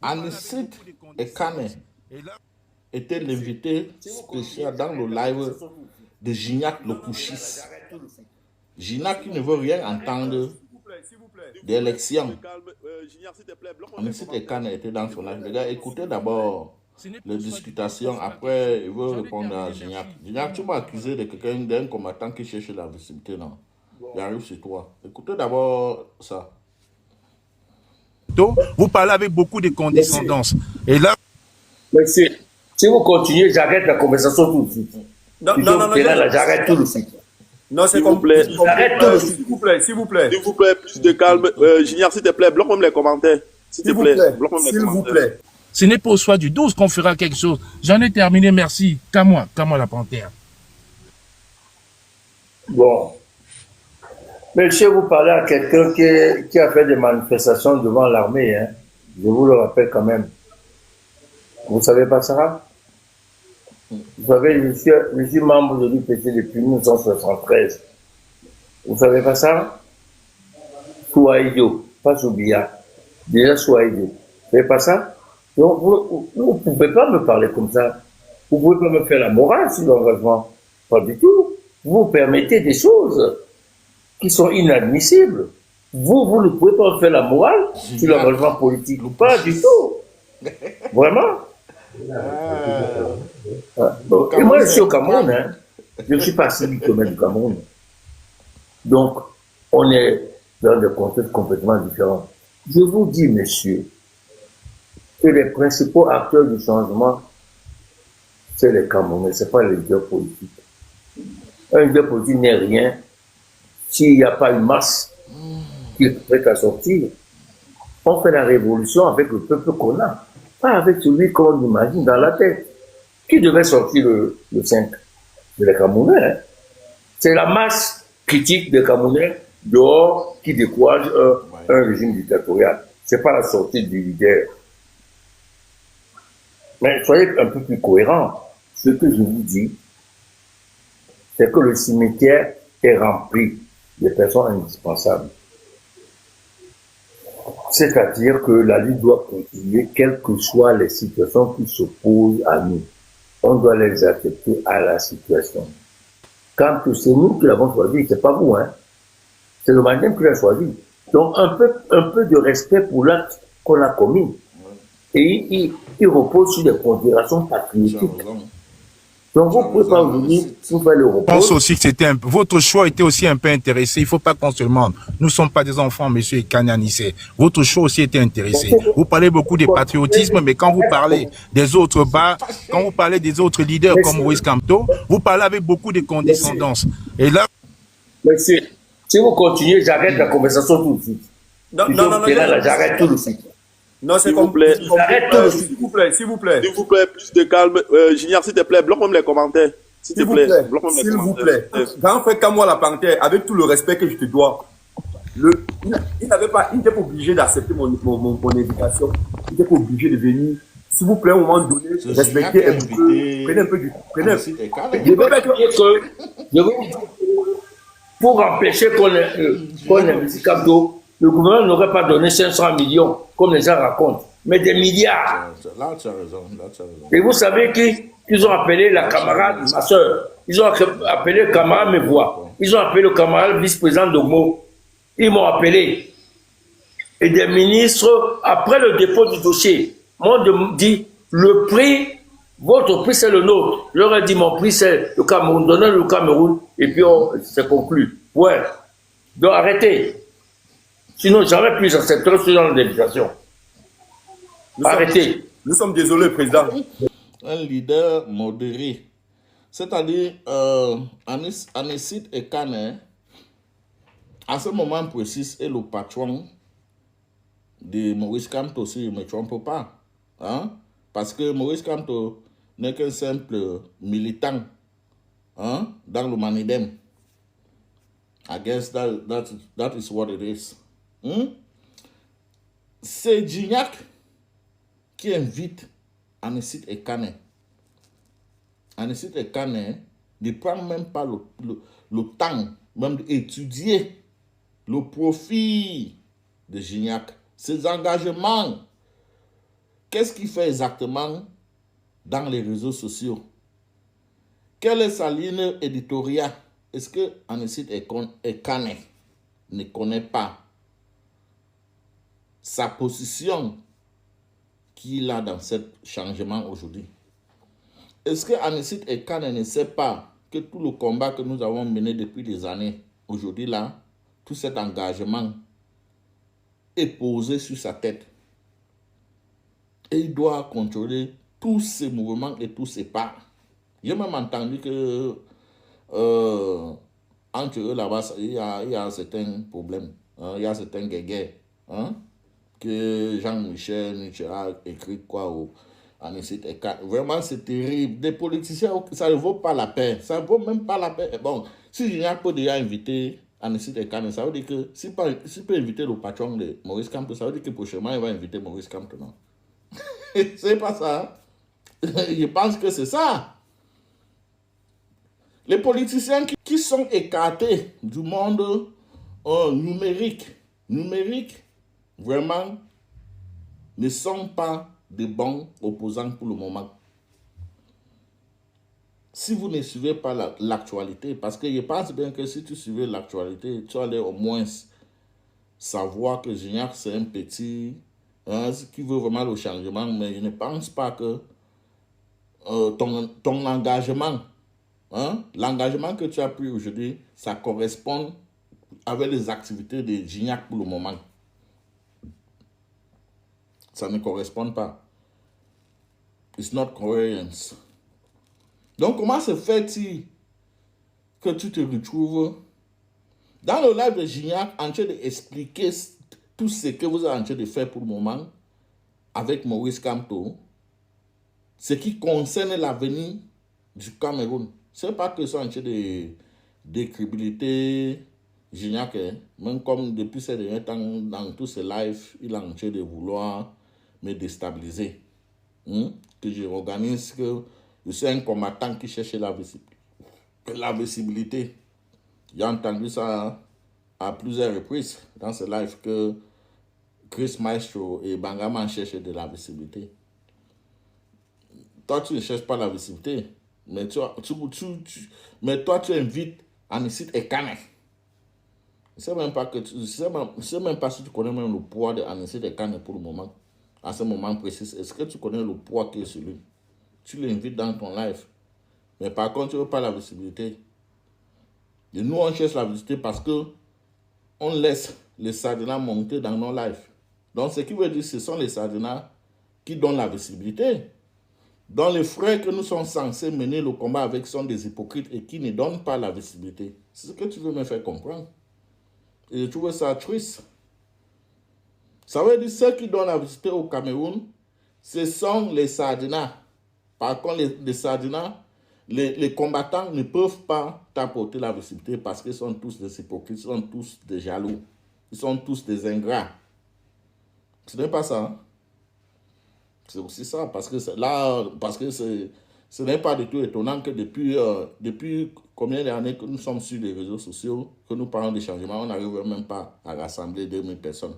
Anicet Ekane était l'invité spécial dans le live de Gignac le Couchis. Gignac qui ne veut rien entendre d'élection. Anicet Ekane était dans son live. Les gars, écoutez d'abord les discutations. Après, il veut répondre à Gignac. Gignac, tu m'as accusé de quelqu'un, d'un combattant qui cherche la visibilité, non? Il arrive chez toi. Écoutez d'abord ça. Vous parlez avec beaucoup de condescendance. Et là, monsieur, si vous continuez, j'arrête la conversation tout de suite. Non, j'arrête tout de suite. Non, c'est complet. J'arrête tout de suite. S'il vous plaît, s'il vous plaît. S'il vous plaît, plus de calme. Junior, s'il te plaît, bloque même les commentaires. S'il vous plaît, s'il vous plaît. Ce n'est pas au soir du 12 qu'on fera quelque chose. J'en ai terminé, merci. Qu'à moi la panthère. Bon. Monsieur, vous parlez à quelqu'un qui a fait des manifestations devant l'armée, hein. Je vous le rappelle quand même. Vous savez pas ça? Vous savez, je suis membre de l'UPC depuis 1973. Vous savez pas ça? Souaïdio, pas Soubia. Déjà Souaïdio. Vous savez pas ça? Donc, vous ne pouvez pas me parler comme ça. Vous ne pouvez pas me faire la morale sur l'engagement. Pas du tout. Vous permettez des choses qui sont inadmissibles. Vous ne pouvez pas me faire la morale sur l'engagement politique. Pas du tout. Vraiment. Donc, et moi, je suis au Cameroun. Hein. Je ne suis pas si du Cameroun. Donc, on est dans des contextes complètement différents. Je vous dis, monsieur, que les principaux acteurs du changement, c'est les Camerounais, ce n'est pas les leaders politiques. Un leader politique n'est rien s'il n'y a pas une masse qui est prête à sortir. On fait la révolution avec le peuple qu'on a, pas avec celui qu'on imagine dans la tête. Qui devait sortir le 5? C'est les Camerounais. Hein. C'est la masse critique des Camerounais dehors qui décourage un régime dictatorial. Ce n'est pas la sortie du leader. Mais soyez un peu plus cohérents. Ce que je vous dis, c'est que le cimetière est rempli de personnes indispensables. C'est-à-dire que la lutte doit continuer, quelles que soient les situations qui s'opposent à nous. On doit les accepter à la situation. Quand c'est nous qui l'avons choisi, c'est pas vous, hein. C'est le Malien qui l'a choisi. Donc un peu de respect pour l'acte qu'on a commis. Et il repose sur des considérations patriotiques. Donc vous ne pouvez pas venir vous faire le repos. Je pense aussi que votre choix était aussi un peu intéressé. Il ne faut pas qu'on se demande. Nous ne sommes pas des enfants, monsieur Kanyanissé. Votre choix aussi était intéressé. Vous parlez beaucoup de patriotisme, mais quand vous parlez des autres bas, quand vous parlez des autres leaders comme Moïse Kamto, vous parlez avec beaucoup de condescendance. Et là... Monsieur, si vous continuez, j'arrête la conversation tout de suite. Non, j'arrête tout de suite. Non, c'est complet. S'il vous plaît, s'il vous plaît. S'il vous plaît, plus de calme. Junior, s'il te plaît, bloque même les commentaires. S'il vous plaît, s'il vous plaît. Quand on fait comme moi la panthère, avec tout le respect que je te dois, il n'était pas obligé d'accepter mon invitation. Il n'était pas obligé de venir. S'il vous plaît, à un moment donné, respectez un peu. Prenez un peu du. Pour empêcher qu'on ait musique d'eau, le gouvernement n'aurait pas donné 500 millions, comme les gens racontent, mais des milliards. Là, tu as raison. Et vous savez qu'ils ont appelé la camarade, ma soeur, ils ont appelé le camarade Mevois, ils ont appelé le camarade vice-président Dogmo, ils m'ont appelé. Et des ministres, après le dépôt du dossier, m'ont dit, le prix, votre prix c'est le nôtre. Je leur ai dit, mon prix c'est le Cameroun, donnez le Cameroun, et puis c'est conclu. Ouais. Donc arrêtez. Sinon, jamais plus j'accepterai ce genre d'invitation. Arrêtez. Nous sommes désolés, président. Un leader modéré. C'est-à-dire, Anicet Ekane, à ce moment précis, est le patron de Maurice Kamto, si je ne me trompe pas. Hein? Parce que Maurice Kamto n'est qu'un simple militant, hein, dans le Manidem. I guess that is what it is. C'est Gignac qui invite Anicet Ekane. Anicet Ekane ne prend même pas le temps même d'étudier le profil de Gignac, ses engagements qu'est-ce qu'il fait exactement dans les réseaux sociaux? Quelle est sa ligne éditoriale? Est-ce que Anisit Ekane ne connaît pas sa position qu'il a dans ce changement aujourd'hui? Est-ce que Anisit Ekane ne sait pas que tout le combat que nous avons mené depuis des années, aujourd'hui là, tout cet engagement est posé sur sa tête? Et il doit contrôler tous ses mouvements et tous ses pas. J'ai même entendu que entre eux là-bas, il y a certains problèmes, hein, il y a certains guéguerres, hein, que Jean-Michel Nietzsche a écrit quoi au Anisit Ekane. Vraiment, c'est terrible. Des politiciens, ça ne vaut pas la peine. Ça ne vaut même pas la peine. Bon, si Gignac peut déjà inviter Anisit Ekane, ça veut dire que s'il peut inviter le patron de Maurice Kamto, ça veut dire que prochainement, il va inviter Maurice Kamto, non? C'est pas ça. Je pense que c'est ça. Les politiciens qui sont écartés du monde numérique, vraiment, ne sont pas de bons opposants pour le moment. Si vous ne suivez pas l'actualité, parce que je pense bien que si tu suivais l'actualité, tu allais au moins savoir que Gignac, c'est un petit qui veut vraiment le changement, mais je ne pense pas que ton engagement, hein, l'engagement que tu as pris aujourd'hui, ça correspond avec les activités de Gignac pour le moment. Ça ne correspond pas. It's not coherence. Donc, comment se fait-il que tu te retrouves dans le live de Gignac en train d'expliquer tout ce que vous êtes en train de faire pour le moment avec Maurice Kamto, ce qui concerne l'avenir du Cameroun? Ce n'est pas que c'est en train de décribilité Gignac, même comme depuis ces derniers temps, dans tous ces lives, il est en train de vouloir me déstabiliser. Que je organise, que je suis un combattant qui cherche la visibilité. J'ai entendu ça à plusieurs reprises dans ce live que Chris Maestro et Bangaman cherchent de la visibilité. Toi, tu ne cherches pas la visibilité, mais toi, tu invites Anisit Ekane. Je ne sais même pas si tu connais même le poids de Anisit Ekane pour le moment. À ce moment précis, est-ce que tu connais le poids qui est sur lui? Tu l'invites dans ton live. Mais par contre, tu ne veux pas la visibilité. Et nous, on cherche la visibilité parce que on laisse les Sardinas monter dans nos lives. Donc, ce qui veut dire que ce sont les Sardinas qui donnent la visibilité. Donc, les frères que nous sommes censés mener le combat avec sont des hypocrites et qui ne donnent pas la visibilité. C'est ce que tu veux me faire comprendre. Et je trouve ça triste. Ça veut dire que ceux qui donnent la visibilité au Cameroun, ce sont les Sardinas. Par contre, les Sardinas, les combattants ne peuvent pas t'apporter la visibilité parce qu'ils sont tous des hypocrites, ils sont tous des jaloux, ils sont tous des ingrats. Ce n'est pas ça. Hein? C'est aussi ça, parce que ce n'est pas du tout étonnant que depuis combien d'années que nous sommes sur les réseaux sociaux, que nous parlons de changement, on n'arrive même pas à rassembler 2000 personnes.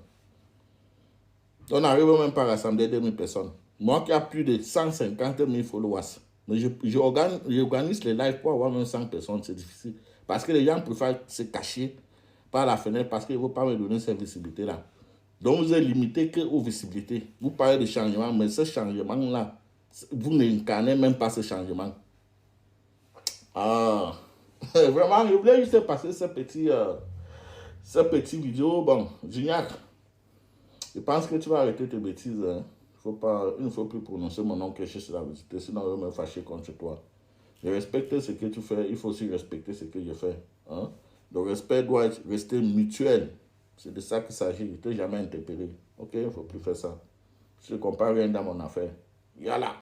On n'arrive même pas à rassembler 2000 personnes. Moi qui ai plus de 150 000 followers, mais j'organise les lives pour avoir même 100 personnes, c'est difficile. Parce que les gens préfèrent se cacher par la fenêtre parce qu'ils ne vont pas me donner cette visibilité-là. Donc vous êtes limité qu'aux visibilités. Vous parlez de changement, mais ce changement-là, vous n'incarnez même pas ce changement. Ah, vraiment, je voulais juste passer ce petit vidéo. Bon, Gignac, je pense que tu vas arrêter tes bêtises. Hein. Il ne faut plus prononcer mon nom que je suis la visite, sinon je vais me fâcher contre toi. Je respecte ce que tu fais, il faut aussi respecter ce que je fais. Hein? Le respect doit rester mutuel. C'est de ça qu'il s'agit. Je ne t'ai jamais interpellé. Ok, il ne faut plus faire ça. Je ne comprends rien dans mon affaire. Yalla.